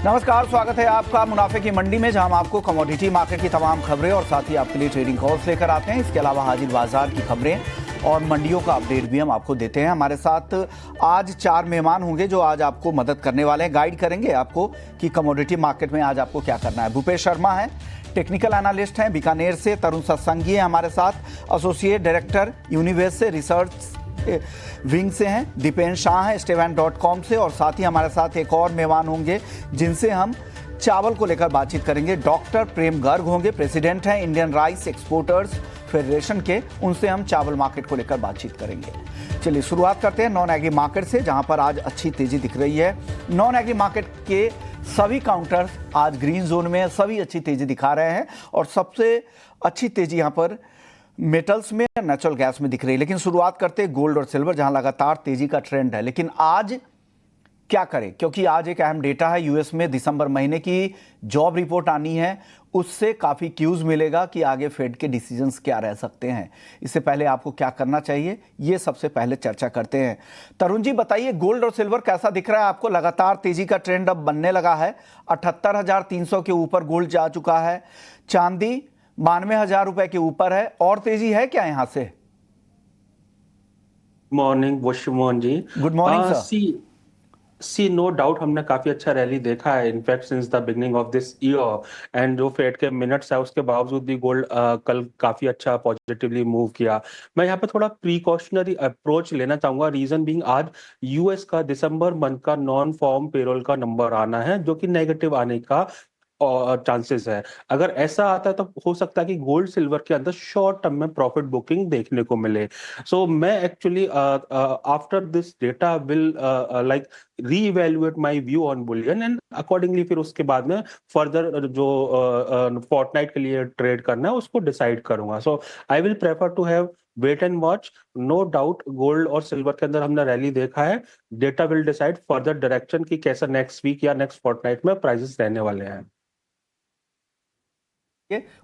नमस्कार, स्वागत है आपका मुनाफे की मंडी में, जहां हम आपको कमोडिटी मार्केट की तमाम खबरें और साथ ही आपके लिए ट्रेडिंग कॉल्स लेकर आते हैं। इसके अलावा हाजिर बाजार की खबरें और मंडियों का अपडेट भी हम आपको देते हैं। हमारे साथ आज 4 मेहमान होंगे जो आज आपको मदद करने वाले हैं, गाइड करेंगे आपको कि कमोडिटी मार्केट में आज आपको क्या करना है। भूपेश शर्मा है, टेक्निकल एनालिस्ट हैं बीकानेर से। तरुण सत्संगी है हमारे साथ, एसोसिएट डायरेक्टर यूनिवेस से, रिसर्च विंग से हैं। दीपेन शाह है Stevan.com से। और साथ ही हमारे साथ एक और मेहमान होंगे जिनसे हम चावल को लेकर बातचीत करेंगे। डॉक्टर प्रेम गर्ग होंगे, प्रेसिडेंट हैं इंडियन राइस एक्सपोर्टर्स फेडरेशन के। उनसे हम चावल मार्केट को लेकर बातचीत करेंगे। चलिए शुरुआत करते हैं नॉन एग्री मार्केट से, जहां पर आज अच्छी तेजी दिख रही है। नॉन एग्री मार्केट के सभी काउंटर्स आज ग्रीन जोन में, सभी अच्छी तेजी दिखा रहे हैं। और सबसे अच्छी तेजी यहाँ पर मेटल्स में, नेचुरल गैस में दिख रही है। लेकिन शुरुआत करते हैं गोल्ड और सिल्वर, जहां लगातार तेजी का ट्रेंड है। लेकिन आज क्या करें, क्योंकि आज एक अहम डेटा है। यूएस में दिसंबर महीने की जॉब रिपोर्ट आनी है, उससे काफ़ी क्यूज मिलेगा कि आगे फेड के डिसीजंस क्या रह सकते हैं। इससे पहले आपको क्या करना चाहिए, ये सबसे पहले चर्चा करते हैं। तरुण जी बताइए, गोल्ड और सिल्वर कैसा दिख रहा है आपको? लगातार तेजी का ट्रेंड अब बनने लगा है। 78,300 के ऊपर गोल्ड जा चुका है। चांदी 92,000 रुपए के ऊपर है। और तेजी है क्या यहां से? Morning Vashimohan ji. Good morning sir. See no doubt हमने काफी अच्छा रैली देखा है, in fact since the beginning of this year. And जो फेड के मिनट्स है उसके बावजूद भी गोल्ड कल काफी अच्छा पॉजिटिवली मूव किया। मैं यहाँ पे थोड़ा प्रिकॉशनरी अप्रोच लेना चाहूंगा, रीजन बीइंग आज यूएस का दिसंबर मंथ का नॉन फॉर्म पेरोल का नंबर आना है, जो कि नेगेटिव आने का चांसेस है। अगर ऐसा आता है तो हो सकता है कि गोल्ड सिल्वर के अंदर शॉर्ट टर्म में प्रॉफिट बुकिंग देखने को मिले। सो मैं actually after this data will like re-evaluate my view on Boolean, and accordingly फिर उसके बाद में फर्दर जो फोर्टनाइट के लिए ट्रेड करना है उसको डिसाइड करूंगा। So I will prefer to have wait and watch. No doubt gold और सिल्वर के अंदर हमने रैली देखा है, data will decide further direction की कैसा नेक्स्ट वीक या नेक्स्ट फोर्टनाइट में प्राइसेस रहने वाले हैं।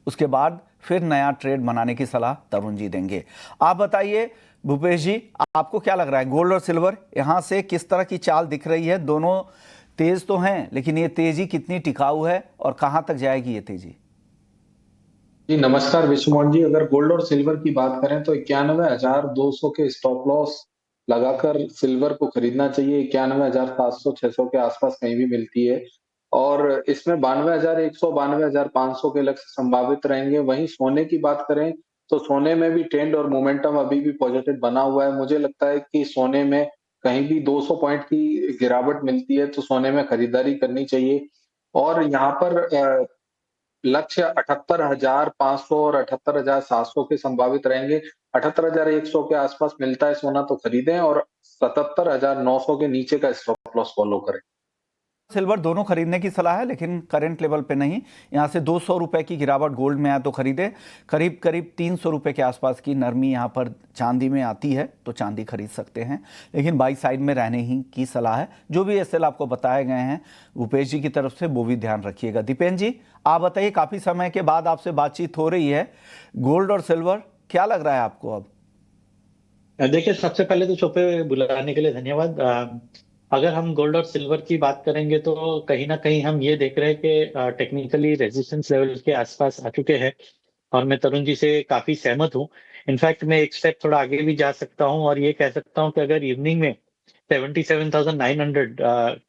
उसके बाद फिर नया ट्रेड बनाने की सलाह तरुण जी देंगे। आप बताइए भूपेश जी, आपको क्या लग रहा है, गोल्ड और सिल्वर यहां से किस तरह की चाल दिख रही है? दोनों तेज तो हैं, लेकिन ये तेजी कितनी टिकाऊ है और कहां तक जाएगी ये तेजी? जी नमस्कार विश्वमोहन जी। अगर गोल्ड और सिल्वर की बात करें तो 91,200 के स्टॉप लॉस लगाकर सिल्वर को खरीदना चाहिए। 91,700 600 के आसपास कहीं भी मिलती है। और इसमें 92,100 92,500 के लक्ष्य संभावित रहेंगे। वहीं सोने की बात करें तो सोने में भी ट्रेंड और मोमेंटम अभी भी पॉजिटिव बना हुआ है। मुझे लगता है कि सोने में कहीं भी 200 पॉइंट की गिरावट मिलती है तो सोने में खरीदारी करनी चाहिए। और यहाँ पर लक्ष्य 78,500 और 78,700 के संभावित रहेंगे। 78,100 के आसपास मिलता है सोना तो खरीदें, और 77,900 के नीचे का स्टॉप लॉस फॉलो करें। सिल्वर दोनों खरीदने की सलाह है, लेकिन करंट लेवल पे नहीं। यहाँ से 200 रुपए की गिरावट गोल्ड में आए तो खरीदे। करीब करीब 300 रुपए के आसपास की नरमी यहाँ पर चांदी में आती है तो चांदी खरीद सकते हैं, लेकिन बाई साइड में रहने ही की सलाह है। जो भी एसएल आपको बताए गए हैं भूपेश जी की तरफ से, वो भी ध्यान रखिएगा। दीपेन जी आप बताइए, काफ़ी समय के बाद आपसे बातचीत हो रही है, गोल्ड और सिल्वर क्या लग रहा है आपको अब? देखिए, सबसे पहले तो शो पे बुलाने के लिए धन्यवाद। अगर हम गोल्ड और सिल्वर की बात करेंगे तो कहीं ना कहीं हम ये देख रहे हैं कि टेक्निकली रेजिस्टेंस लेवल के आसपास आ चुके हैं। और मैं तरुण जी से काफी सहमत हूँ। इनफैक्ट मैं एक स्टेप थोड़ा आगे भी जा सकता हूँ और ये कह सकता हूँ कि अगर इवनिंग में 77,900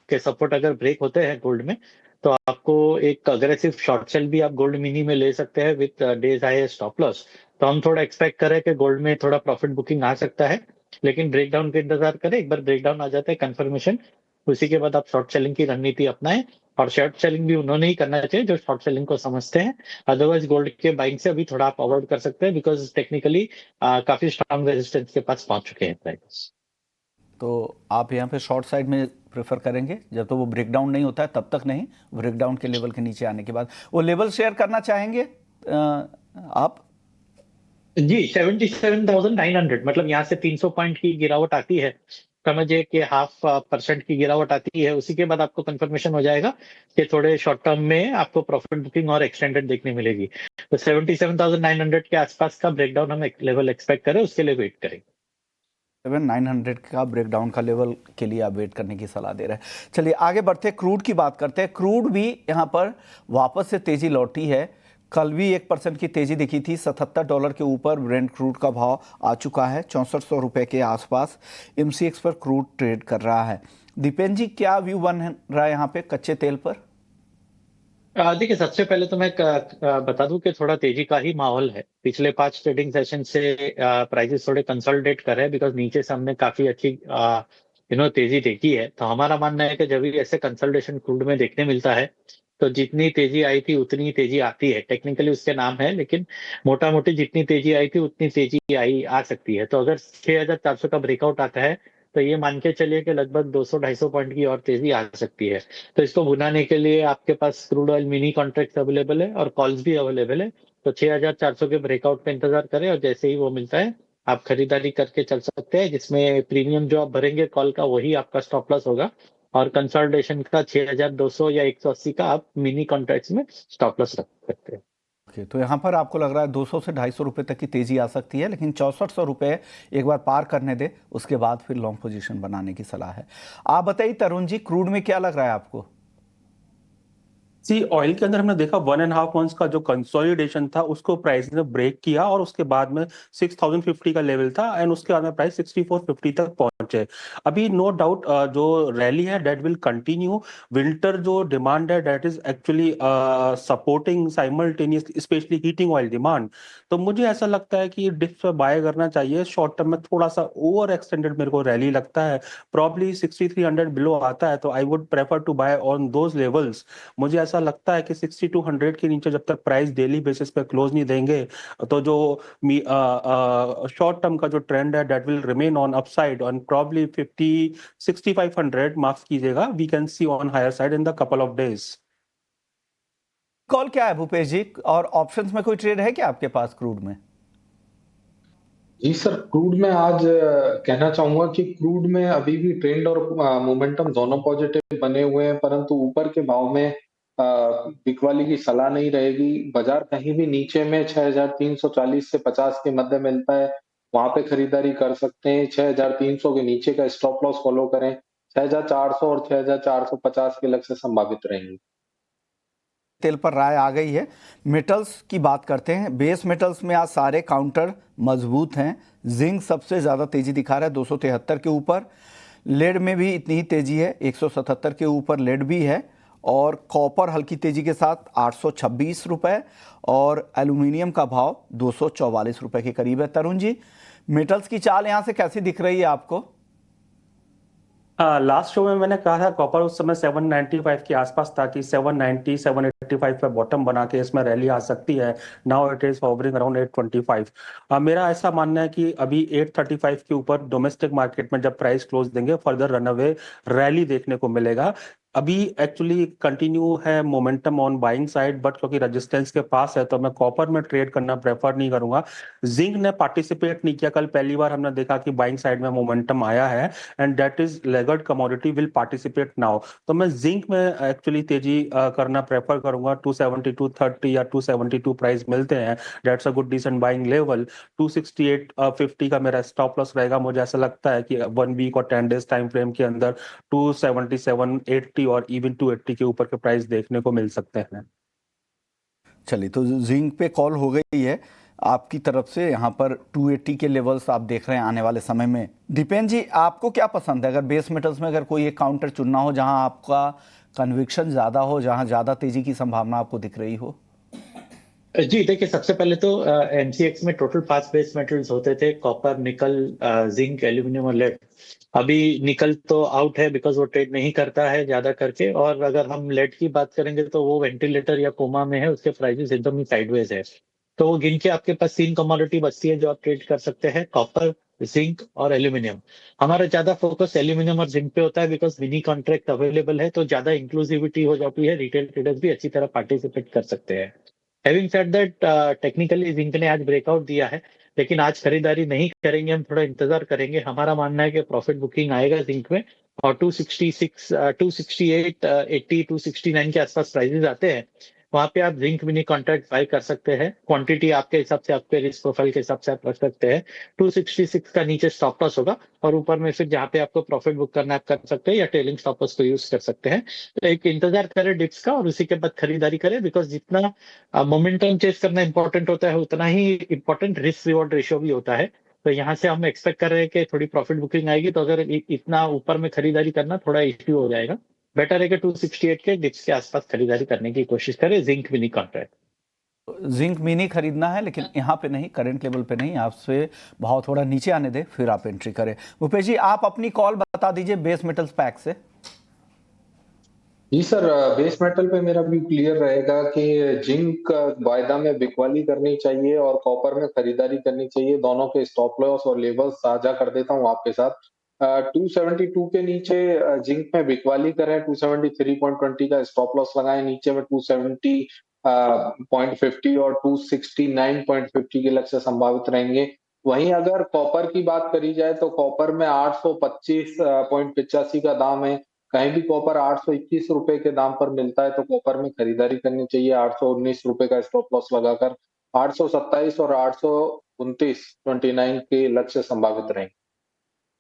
के सपोर्ट अगर ब्रेक होते हैं गोल्ड में, तो आपको एक अग्रेसिव शॉर्ट सेल भी आप गोल्ड मिनी में ले सकते हैं with days high stop loss. तो हम थोड़ा एक्सपेक्ट करें कि गोल्ड में थोड़ा प्रॉफिट बुकिंग आ सकता है, लेकिन ब्रेकडाउन का इंतजार करें। एक बार ब्रेकडाउन आ जाता है कंफर्मेशन, उसी के बाद आप शॉर्ट सेलिंग की रणनीति अपनाएं। और शॉर्ट सेलिंग भी उन्होंने ही करना चाहिए जो शॉर्ट सेलिंग को समझते हैं। अदरवाइज गोल्ड के बाइंग से अभी थोड़ा आप अवॉइड कर सकते हैं, बिकॉज टेक्निकली काफी स्ट्रांग रेजिस्टेंस के पास पहुंच चुके हैं प्राइस। तो आप यहाँ पे शॉर्ट साइड में प्रेफर करेंगे जब तो वो ब्रेकडाउन नहीं होता है तब तक नहीं, ब्रेकडाउन के लेवल के नीचे आने के बाद वो लेवल शेयर करना चाहेंगे आप? जी 77,900, मतलब यहाँ से 300 पॉइंट की गिरावट आती है, समझिए कि 0.5% की गिरावट आती है। उसी के बाद आपको कंफर्मेशन हो जाएगा कि थोड़े शॉर्ट टर्म में आपको प्रॉफिट बुकिंग और एक्सटेंडेड देखने मिलेगी। तो 77,900 के आसपास का ब्रेकडाउन हम लेवल एक्सपेक्ट करें, उसके लिए वेट करेंगे। 900 का ब्रेकडाउन का लेवल के लिए आप वेट करने की सलाह दे रहे हैं। चलिए आगे बढ़ते हैं, क्रूड की बात करते हैं। क्रूड भी यहाँ पर वापस से तेजी लौटी है। कल भी 1% की तेजी दिखी थी। $77 के ऊपर ब्रेंट क्रूड का भाव आ चुका है, 6400 रुपए के आसपास MCX पर क्रूड ट्रेड कर रहा है। दीपेन जी, क्या व्यू बन रहा है यहाँ पे कच्चे तेल पर? देखिए, सबसे पहले तो मैं बता दूं कि थोड़ा तेजी का ही माहौल है। पिछले 5 ट्रेडिंग सेशन से प्राइसेस थोड़े कंसोलिडेट कर रहे हैं, बिकॉज नीचे से हमने काफी अच्छी तेजी देखी है। तो हमारा मानना है कि जब भी ऐसे कंसोलिडेशन क्रूड में देखने मिलता है, तो जितनी तेजी आई थी उतनी ही तेजी आती है। टेक्निकली उसके नाम है, लेकिन मोटा मोटी जितनी तेजी आई थी उतनी तेजी आ सकती है। तो अगर 6400 का ब्रेकआउट आता है, तो ये मान के चलिए कि लगभग 200-250 पॉइंट की और तेजी आ सकती है। तो इसको भुनाने के लिए आपके पास crude oil mini contract available है और कॉल्स भी अवेलेबल है। तो 6400 के ब्रेकआउट का इंतजार करें, और जैसे ही वो मिलता है आप खरीदारी करके चल सकते हैं, जिसमें प्रीमियम जो आप भरेंगे कॉल का वही आपका स्टॉप लॉस होगा। और कंसोलिडेशन का 6200 या 180 का आप मिनी कॉन्ट्रैक्ट्स में स्टॉप लॉस रख सकते हैं। तो यहाँ पर आपको लग रहा है 200 से 250 रुपए तक की तेजी आ सकती है, लेकिन 6400 रुपए एक बार पार करने दे, उसके बाद फिर लॉन्ग पोजीशन बनाने की सलाह है। आप बताइए तरुण जी, क्रूड में क्या लग रहा है आपको? सी ऑयल के अंदर हमने देखा 1.5 मंथ्स का जो कंसोलिडेशन था उसको प्राइस ने ब्रेक किया, और उसके बाद में 6050 का लेवल था, एंड उसके बाद में प्राइस 6450 तक पहुंचे। अभी नो डाउट जो रैली है डेट विल कंटिन्यू। विंटर जो डिमांड है that is actually supporting simultaneous specially heating oil demand. तो मुझे ऐसा लगता है कि डिप्स पे बाय करना चाहिए। शॉर्ट टर्म में थोड़ा सा ओवर एक्सटेंडेड मेरे को रैली लगता है, प्रॉब्ली 6300 बिलो आता है, तो I would prefer to buy on those levels. मुझे ऐसा लगता है कि 6200 के नीचे जब तक प्राइस डेली बेसिस पे क्लोज नहीं देंगे, तो जो शॉर्ट टर्म का जो ट्रेंड है that will remain on upside on probably 6500, माफ कीजिएगा, we can see on higher side in the couple of days. Call क्या है भूपेश जी, और ऑप्शंस में कोई ट्रेड है क्या आपके पास क्रूड में? जी सर, क्रूड में आज कहना चाहूंगा कि क्रूड में अभी भी ट्रेंड और मोमेंटम दोनों पॉजिटिव बने हुए हैं, परंतु ऊपर के भाव में बिकवाली की सलाह नहीं रहेगी। बाजार कहीं भी नीचे में 6340 से 50 के मध्य मिलता है, वहां पे खरीदारी कर सकते हैं। 6300 के नीचे का स्टॉप लॉस फॉलो करें। 6400 और 6450 के लक्ष्य संभावित रहेंगे। तेल पर राय आ गई है। मेटल्स की बात करते हैं। बेस मेटल्स में आज सारे काउंटर मजबूत हैं। जिंक सबसे ज़्यादा तेजी दिखा रहा है 273 के ऊपर। लेड में भी इतनी ही तेजी है, 177 के ऊपर लेड भी है। और कॉपर हल्की तेजी के साथ 826 रुपए, और एल्यूमिनियम का भाव 244 रुपए के करीब है। तरुण जी, मेटल्स की चाल यहाँ से कैसी दिख रही है आपको? हाँ, लास्ट शो में मैंने कहा था कॉपर उस समय 795 के आसपास था कि 790 785 पे बॉटम बना के इसमें रैली आ सकती है। Now it is hovering around 825। मेरा ऐसा मानना है कि अभी 835 के ऊपर डोमेस्टिक मार्केट में जब प्राइस क्लोज देंगे फर्दर रनअवे रैली देखने को मिलेगा। अभी एक्चुअली कंटिन्यू है momentum on buying side, but क्योंकि रेजिस्टेंस के पास है तो मैं कॉपर में ट्रेड करना प्रेफर नहीं करूंगा। जिंक ने पार्टिसिपेट नहीं किया कल, पहली बार हमने देखा कि बाइंग साइड में मोमेंटम आया है, and that is laggard commodity will participate now. तो मैं जिंक में एक्चुअली तेजी करना प्रेफर करूंगा। 272.30 या 272 प्राइस मिलते हैं, that's a good decent buying level. 268.50 का मेरा स्टॉप लॉस रहेगा। मुझे ऐसा लगता है कि 1 वीक और 10 डेज टाइम फ्रेम के अंदर 277.80 और इवन 280 के ऊपर के प्राइस देखने को मिल सकते हैं। चलिए, तो जिंक पे कॉल हो गई है आपकी तरफ से। यहाँ पर 280 के लेवल्स आप देख रहे हैं आने वाले समय में। दीपेन जी, आपको क्या पसंद है? अगर बेस मेटल्स में अगर कोई एक काउंटर चुनना हो जहाँ आपका कन्विक्शन ज़्यादा हो, जहाँ ज़्यादा तेजी की संभावना आपको दिख रही हो? जी देखिए, सबसे पहले तो एमसीएक्स में टोटल 5 बेस मेटल्स होते थे: कॉपर, निकल, जिंक, एल्यूमिनियम और लेड। अभी निकल तो आउट है बिकॉज वो ट्रेड नहीं करता है ज्यादा करके। और अगर हम लेड की बात करेंगे तो वो वेंटिलेटर या कोमा में है, उसके प्राइसेस एकदम ही साइडवेज है। तो वो गिन के आपके पास 3 कमोडिटी बचती है जो आप ट्रेड कर सकते हैं: कॉपर, जिंक और एल्यूमिनियम। हमारा ज्यादा फोकस एल्यूमिनियम और जिंक पे होता है बिकॉज मिनी कॉन्ट्रैक्ट अवेलेबल है, तो ज्यादा इंक्लूसिविटी हो जाती है, रिटेल ट्रेडर्स भी अच्छी तरह पार्टिसिपेट कर सकते हैं। Having said that, technically zinc ने आज ब्रेकआउट दिया है, लेकिन आज खरीदारी नहीं करेंगे, हम थोड़ा इंतजार करेंगे। हमारा मानना है कि प्रॉफिट बुकिंग आएगा जिंक में, और 266 268 80 269 के आसपास प्राइसेस आते हैं, वहां पे आप जिंक मिनी कॉन्ट्रैक्ट बाय कर सकते हैं। क्वांटिटी आपके हिसाब से, आपके रिस्क प्रोफाइल के हिसाब से आप रख सकते हैं। 266 का नीचे स्टॉप लॉस होगा और ऊपर में फिर जहाँ पे आपको प्रॉफिट बुक करना आप कर सकते हैं या ट्रेलिंग स्टॉप लॉस को यूज कर सकते हैं। तो एक इंतजार करें डिप्स का और उसी के बाद खरीदारी करें, बिकॉज जितना मोमेंटम चेस करना इंपॉर्टेंट होता है उतना ही इंपॉर्टेंट रिस्क रिवॉर्ड रेशियो भी होता है। तो यहाँ से हम एक्सपेक्ट कर रहे हैं कि थोड़ी प्रॉफिट बुकिंग आएगी, तो अगर इतना ऊपर में खरीदारी करना थोड़ा इश्यू हो जाएगा। बेटर है कि 268 के डिप्स के आसपास खरीदारी करने की कोशिश करें zinc mini contract. Zinc mini खरीदना है, लेकिन यहाँ पे नहीं, करंट लेवल पे नहीं, आपसे भाव थोड़ा नीचे आने दे फिर आप एंट्री करें। भूपेश जी, आप अपनी कॉल बता दीजिए बेस मेटल्स पैक से। जी सर, बेस मेटल पे मेरा भी क्लियर रहेगा कि जिंक वायदा में बिकवाली करनी चाहिए और कॉपर में खरीदारी करनी चाहिए। दोनों के स्टॉप लॉस और लेवल्स साझा कर देता हूं आपके साथ। 272 के नीचे जिंक में बिकवाली करें, 273.20 का स्टॉप लॉस लगाएं, नीचे में 270.50 और 269.50 के लक्ष्य संभावित रहेंगे। वहीं अगर कॉपर की बात करी जाए तो कॉपर में 825.85 का दाम है। कहीं भी कॉपर 821 रुपए के दाम पर मिलता है तो कॉपर में खरीदारी करनी चाहिए। 819 रुपए का स्टॉप लॉस लगाकर 827 और 829 के लक्ष्य संभावित रहेंगे।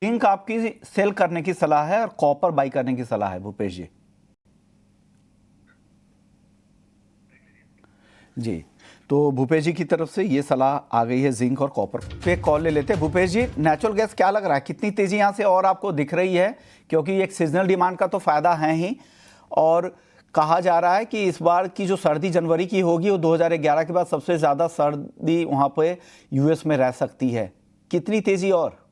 जिंक आपकी सेल करने की सलाह है और कॉपर बाई करने की सलाह है भूपेश जी। जी, तो भूपेश जी की तरफ से ये सलाह आ गई है जिंक और कॉपर पे। कॉल ले लेते हैं। भूपेश जी, नेचुरल गैस क्या लग रहा है, कितनी तेजी यहाँ से और आपको दिख रही है? क्योंकि एक सीजनल डिमांड का तो फायदा है ही, और कहा जा रहा है कि इस बार की जो सर्दी जनवरी की होगी वो 2011 के बाद सबसे ज्यादा सर्दी वहां पे यूएस में रह सकती है। कितनी तेजी और?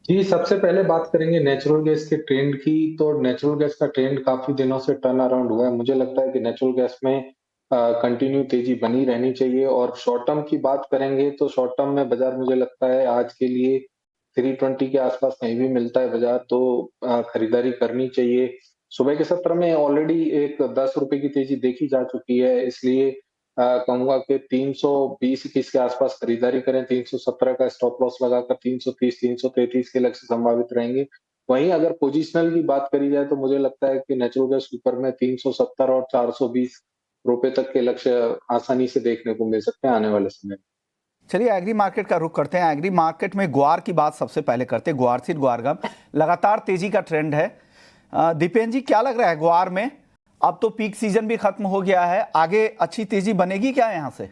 जी, सबसे पहले बात करेंगे नेचुरल गैस के ट्रेंड की। तो नेचुरल गैस का ट्रेंड काफी दिनों से टर्न अराउंड हुआ है। मुझे लगता है कि नेचुरल गैस में कंटिन्यू तेजी बनी रहनी चाहिए। और शॉर्ट टर्म की बात करेंगे तो शॉर्ट टर्म में बाजार मुझे लगता है आज के लिए 320 के आसपास कहीं भी मिलता है बाजार तो खरीदारी करनी चाहिए। सुबह के सत्र में ऑलरेडी एक 10 रुपए की तेजी देखी जा चुकी है, इसलिए कहूंगा कि 320-21 के आसपास खरीदारी करें। 317 का स्टॉप लॉस लगाकर 330-333 के लक्ष्य संभावित रहेंगे। वहीं अगर पोजिशनल की बात करी जाए तो मुझे लगता है कि नेचुरल गैस ऊपर में 370 और 420 रुपए तक के लक्ष्य आसानी से देखने को मिल सकते हैं आने वाले समय में। चलिए एग्री मार्केट का रुख करते हैं। एग्री मार्केट में ग्वार की बात सबसे पहले करते हैं। ग्वार सीड ग्वारगम लगातार तेजी का ट्रेंड है। दीपेन जी, क्या लग रहा है ग्वार में? अब तो पीक सीजन भी खत्म हो गया है, आगे अच्छी तेजी बनेगी क्या यहाँ से?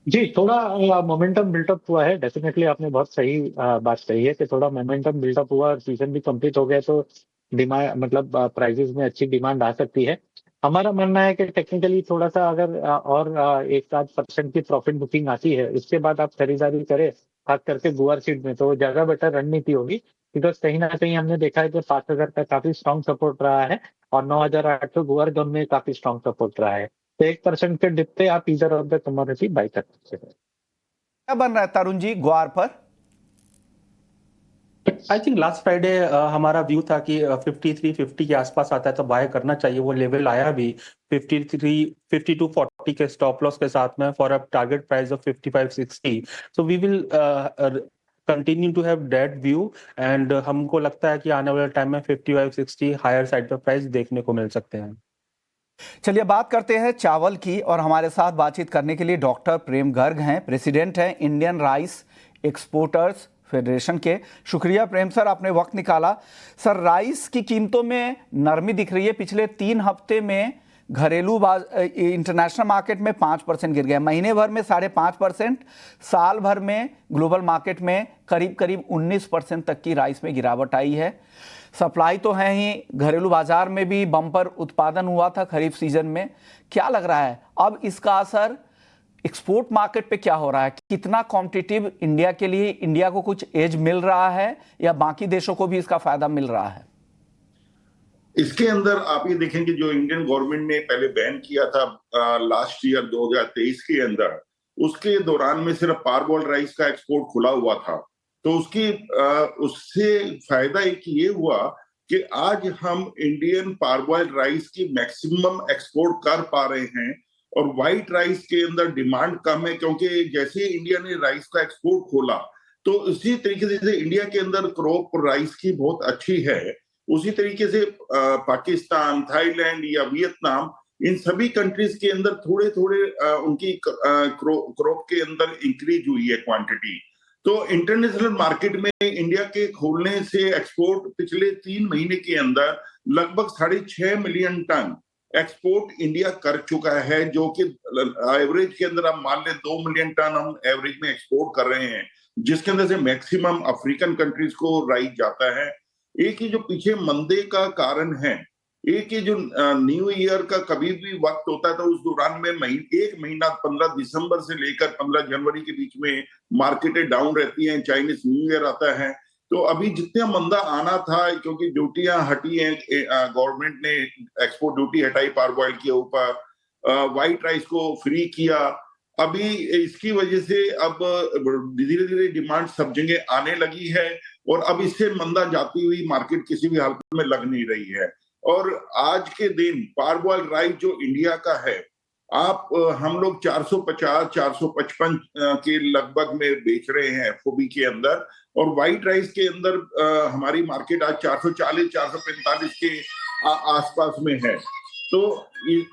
जी, थोड़ा मोमेंटम बिल्टअप हुआ है। डेफिनेटली आपने बहुत सही बात कही है कि थोड़ा मोमेंटम बिल्टअप हुआ और सीजन भी कंप्लीट हो गया तो डिमांड मतलब प्राइसेस में अच्छी डिमांड आ सकती है। हमारा मानना है कि टेक्निकली थोड़ा सा अगर और 1-8% की प्रॉफिट बुकिंग आती है उसके बाद आप खरीदारी करें, खास करके गुआर सीड में, तो ज्यादा बेटर रणनीति होगी। बिकॉज कहीं ना कहीं हमने देखा है कि 5,000 का काफी स्ट्रॉन्ग सपोर्ट रहा है और 9,800 गुआर जोन में काफी स्ट्रॉन्ग सपोर्ट रहा है। तो 1% के डिप पे आप इधर ऑफ द कमोडिटी बाई कर सकते हैं। क्या बन रहा है तरुण जी ग्वार पर? आई थिंक लास्ट फ्राइडे हमारा व्यू था कि 53-50 के आसपास आता है तो बाय करना चाहिए। वो लेवल आया भी 52-40 के स्टॉप लॉस के साथ में for a target price of 55-60। So we will continue to have that view and हमको लगता है कि आने वाले टाइम में 55-60 हायर साइड पर प्राइस देखने को मिल सकते हैं। चलिए बात करते हैं चावल की, और हमारे साथ बातचीत करने के लिए डॉक्टर प्रेम गर्ग हैं, प्रेसिडेंट हैं इंडियन राइस एक्सपोर्टर्स फेडरेशन के। शुक्रिया प्रेम सर, आपने वक्त निकाला। सर, राइस की कीमतों में नरमी दिख रही है। पिछले 3 हफ्ते में घरेलू इंटरनेशनल मार्केट में 5% गिर गया, महीने भर में 5.5%, साल भर में ग्लोबल मार्केट में करीब करीब 19% तक की राइस में गिरावट आई है। सप्लाई तो है ही, घरेलू बाजार में भी बम्पर उत्पादन हुआ था खरीफ सीजन में। क्या लग रहा है अब इसका असर एक्सपोर्ट मार्केट पे क्या हो रहा है? कितना कॉम्पिटिटिव इंडिया के लिए, इंडिया को कुछ एज मिल रहा है या बाकी देशों को भी इसका फायदा मिल रहा है? इसके अंदर आप ये देखेंगे जो इंडियन गवर्नमेंट ने पहले बैन किया था लास्ट ईयर 2023 के अंदर, उसके दौरान में सिर्फ पारबॉइल्ड राइस का एक्सपोर्ट खुला हुआ था। तो उससे फायदा एक ये हुआ कि आज हम इंडियन पारबॉइल्ड राइस की मैक्सिमम एक्सपोर्ट कर पा रहे हैं और व्हाइट राइस के अंदर डिमांड कम है, क्योंकि जैसे इंडिया ने राइस का एक्सपोर्ट खोला तो इसी तरीके से इंडिया के अंदर क्रॉप राइस की बहुत अच्छी है, उसी तरीके से पाकिस्तान, थाईलैंड या वियतनाम, इन सभी कंट्रीज के अंदर थोड़े थोड़े उनकी क्रॉप के अंदर इंक्रीज हुई है क्वांटिटी। तो इंटरनेशनल मार्केट में इंडिया के खोलने से एक्सपोर्ट पिछले 3 महीने के अंदर लगभग 6.5 मिलियन टन एक्सपोर्ट इंडिया कर चुका है, जो कि एवरेज के अंदर आप मान लें 2 मिलियन टन हम एवरेज में एक्सपोर्ट कर रहे हैं, जिसके अंदर से मैक्सिमम अफ्रीकन कंट्रीज को राइस जाता है। एक ही जो पीछे मंदे का कारण है, एक ही जो न्यू ईयर का कभी भी वक्त होता है तो उस दौरान में एक महीना 15 दिसंबर से लेकर 15 जनवरी के बीच में मार्केटें डाउन रहती हैं, चाइनीज न्यू ईयर आता है। तो अभी जितना मंदा आना था, क्योंकि ड्यूटियां हटी हैं, गवर्नमेंट ने एक्सपोर्ट ड्यूटी हटाई पारबॉइल के ऊपर, व्हाइट राइस को फ्री किया, अभी इसकी वजह से अब धीरे धीरे डिमांड सब जगह आने लगी है और अब इससे मंदा जाती हुई मार्केट किसी भी हालत में लग नहीं रही है। और आज के दिन पारबॉइल राइस जो इंडिया का है, हम लोग 450-455 के लगभग में बेच रहे हैं एफओबी के अंदर, और व्हाइट राइस के अंदर हमारी मार्केट आज 440-445 के आसपास में है। तो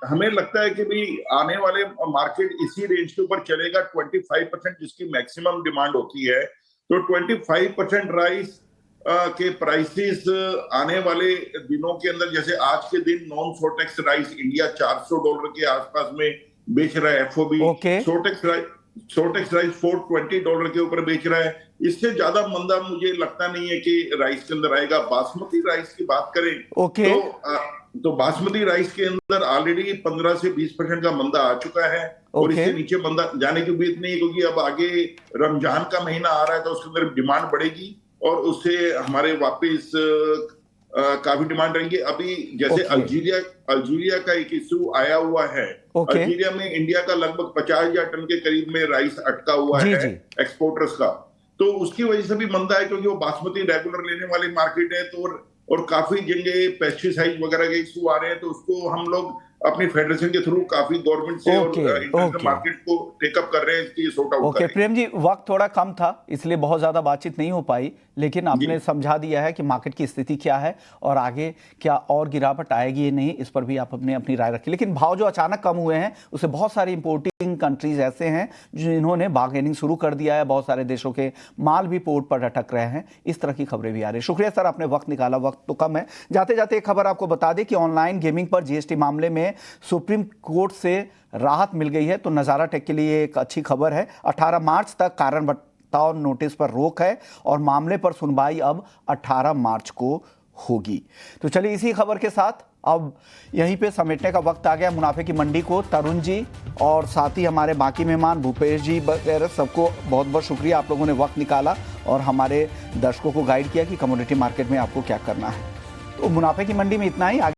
हमें लगता है कि भी आने वाले मार्केट इसी रेंज के ऊपर चलेगा, 25% जिसकी मैक्सिमम डिमांड होती है। तो 25% राइस के प्राइसेस आने वाले दिनों के अंदर, जैसे आज के दिन नॉन सोटेक्स राइस इंडिया $400 के आसपास में बेच रहा है एफओबी। सोटेक्स राइस $420 के ऊपर बेच रहा है। इससे ज्यादा मंदा मुझे लगता नहीं है कि राइस के अंदर आएगा। बासमती राइस की बात करें तो बासमती राइस के अंदर ऑलरेडी 15 से 20% का मंदा आ चुका है और इससे नीचे मंदा जाने की उम्मीद नहीं है, क्योंकि अब आगे रमजान का महीना आ रहा है तो उसके अंदर डिमांड बढ़ेगी और उससे हमारे वापस काफी डिमांड रहेंगी। अभी जैसे अल्जीरिया का एक इश्यू आया हुआ है। अल्जीरिया में इंडिया का लगभग 50,000 टन के करीब में राइस अटका हुआ है एक्सपोर्टर्स का, तो उसकी वजह से भी मंदा है, क्योंकि वो बासमती रेगुलर लेने वाली मार्केट है। तो और काफी जगह पेस्टिसाइड वगैरह के इशू आ रहे हैं, तो उसको हम लोग अपनी फेडरेशन के थ्रू काफी गवर्नमेंट से और इंटरनेशनल मार्केट को टेकअप कर रहे हैं, इसकी सॉर्ट आउट करें। प्रेम जी, वक्त थोड़ा कम था इसलिए बहुत ज्यादा बातचीत नहीं हो पाई, लेकिन आपने समझा दिया है कि मार्केट की स्थिति क्या है और आगे क्या और गिरावट आएगी या नहीं, इस पर भी आप अपनी राय रखी। लेकिन भाव जो अचानक कम हुए हैं उससे बहुत सारी इंपोर्टिंग कंट्रीज ऐसे हैं जिन्होंने बार्गेनिंग शुरू कर दिया है, बहुत सारे देशों के माल भी पोर्ट पर अटक रहे हैं, इस तरह की खबरें भी आ रही है। शुक्रिया सर, आपने वक्त निकाला, वक्त तो कम है। जाते जाते एक खबर आपको बता दें कि ऑनलाइन गेमिंग पर जीएसटी मामले में सुप्रीम कोर्ट से राहत मिल गई है, तो नजारा टेक के लिए एक अच्छी खबर है। 18 मार्च तक कारण बताओ नोटिस पर रोक है और मामले पर सुनवाई अब 18 मार्च को होगी। तो चलिए इसी खबर के साथ अब यहीं पे समेटने का वक्त आ गया मुनाफे की मंडी को। तरुण जी और साथ ही हमारे बाकी मेहमान भूपेश जी वगैरह, सबको बहुत बहुत शुक्रिया, आप लोगों ने वक्त निकाला और हमारे दर्शकों को गाइड किया कि कमोडिटी मार्केट में आपको क्या करना है। तो मुनाफे की मंडी में इतना ही। आगे